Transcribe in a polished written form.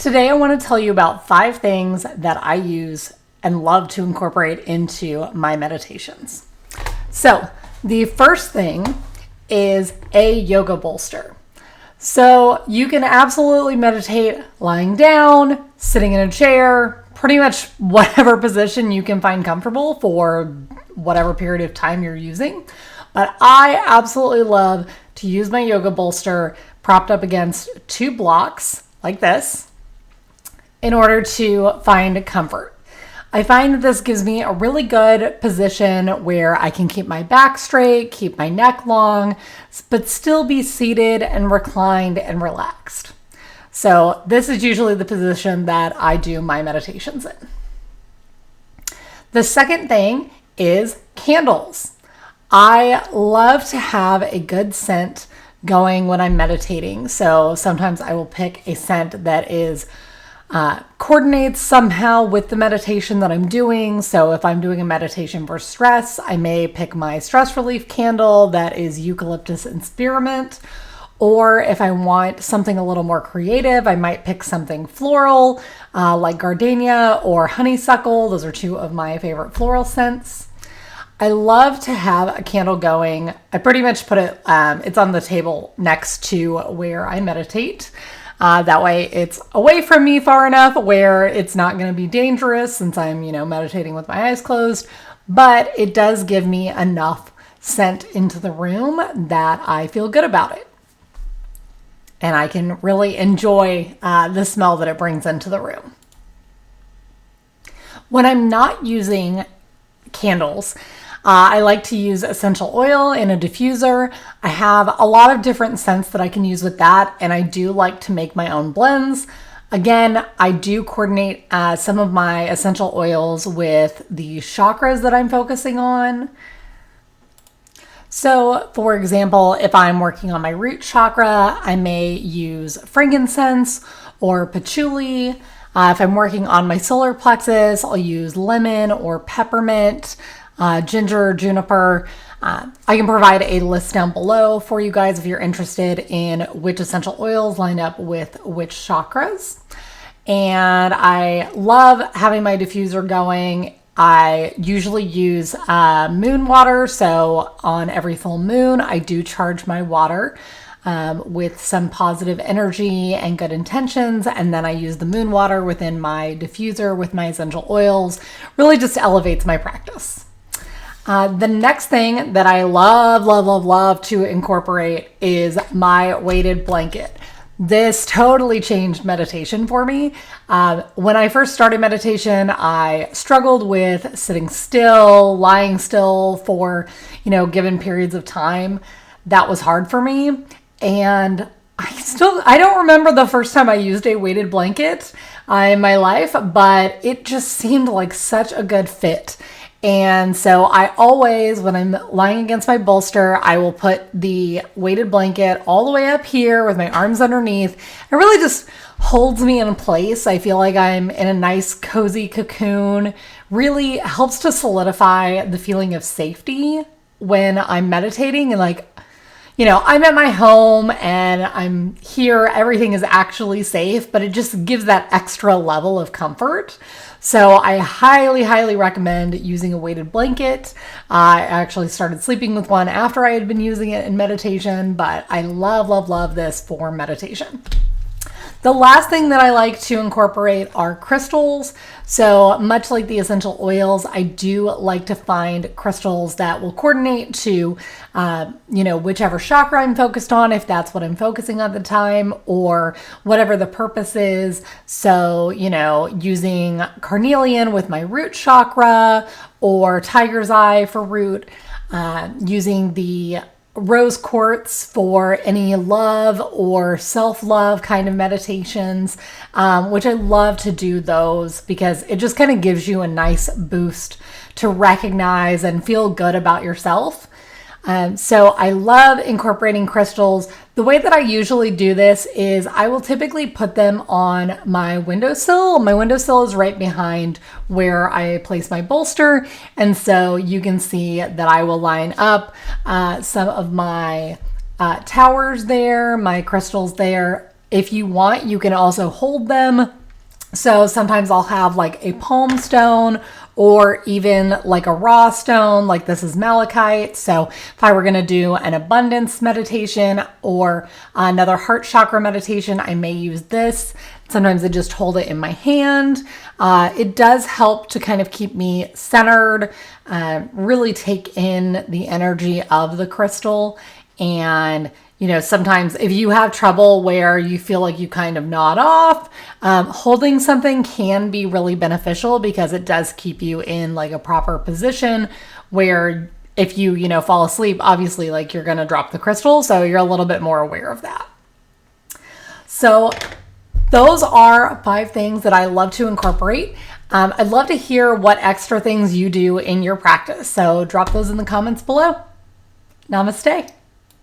today I want to tell you about 5 things that I use and love to incorporate into my meditations. So the first thing is a yoga bolster. So you can absolutely meditate lying down, sitting in a chair, pretty much whatever position you can find comfortable for whatever period of time you're using. But I absolutely love to use my yoga bolster propped up against 2 blocks like this in order to find comfort. I find that this gives me a really good position where I can keep my back straight, keep my neck long, but still be seated and reclined and relaxed. So this is usually the position that I do my meditations in. The second thing is candles. I love to have a good scent going when I'm meditating. So sometimes I will pick a scent that is coordinates somehow with the meditation that I'm doing. So if I'm doing a meditation for stress, I may pick my stress relief candle that is eucalyptus and spearmint. Or if I want something a little more creative, I might pick something floral like gardenia or honeysuckle. Those are 2 of my favorite floral scents. I love to have a candle going. I pretty much put it, it's on the table next to where I meditate. That way it's away from me far enough where it's not going to be dangerous since I'm, meditating with my eyes closed, but it does give me enough scent into the room that I feel good about it. And I can really enjoy the smell that it brings into the room. When I'm not using candles, I like to use essential oil in a diffuser. I have a lot of different scents that I can use with that, and I do like to make my own blends. Again, I do coordinate some of my essential oils with the chakras that I'm focusing on. So, for example, if I'm working on my root chakra, I may use frankincense or patchouli. If I'm working on my solar plexus, I'll use lemon or peppermint. Ginger, juniper. I can provide a list down below for you guys if you're interested in which essential oils line up with which chakras. And I love having my diffuser going. I usually use moon water. So on every full moon, I do charge my water with some positive energy and good intentions. And then I use the moon water within my diffuser with my essential oils. Really just elevates my practice. The next thing that I love to incorporate is my weighted blanket. This totally changed meditation for me. When I first started meditation, I struggled with sitting still, lying still for, given periods of time. That was hard for me. And I don't remember the first time I used a weighted blanket in my life, but it just seemed like such a good fit. And so I always, when I'm lying against my bolster, I will put the weighted blanket all the way up here with my arms underneath. It really just holds me in place. I feel like I'm in a nice cozy cocoon. Really helps to solidify the feeling of safety when I'm meditating and I'm at my home and I'm here, everything is actually safe, but it just gives that extra level of comfort. So I highly recommend using a weighted blanket. I actually started sleeping with one after I had been using it in meditation, but I love this for meditation. The last thing that I like to incorporate are crystals. So much like the essential oils, I do like to find crystals that will coordinate to, whichever chakra I'm focused on, if that's what I'm focusing on at the time, or whatever the purpose is. So, using carnelian with my root chakra or tiger's eye for root, using the rose quartz for any love or self-love kind of meditations, which I love to do those because it just kind of gives you a nice boost to recognize and feel good about yourself. So I love incorporating crystals. The way that I usually do this is I will typically put them on my windowsill. My windowsill is right behind where I place my bolster. And so you can see that I will line up some of my towers there, my crystals there, If you want, you can also hold them. So sometimes I'll have like a palm stone or even like a raw stone, like this is malachite. So if I were going to do an abundance meditation or another heart chakra meditation, I may use this. Sometimes I just hold it in my hand. It does help to kind of keep me centered, really take in the energy of the crystal. And sometimes if you have trouble where you feel like you kind of nod off, holding something can be really beneficial because it does keep you in like a proper position where if you fall asleep, obviously like you're going to drop the crystal. So you're a little bit more aware of that. So those are 5 things that I love to incorporate. I'd love to hear what extra things you do in your practice. So drop those in the comments below. Namaste.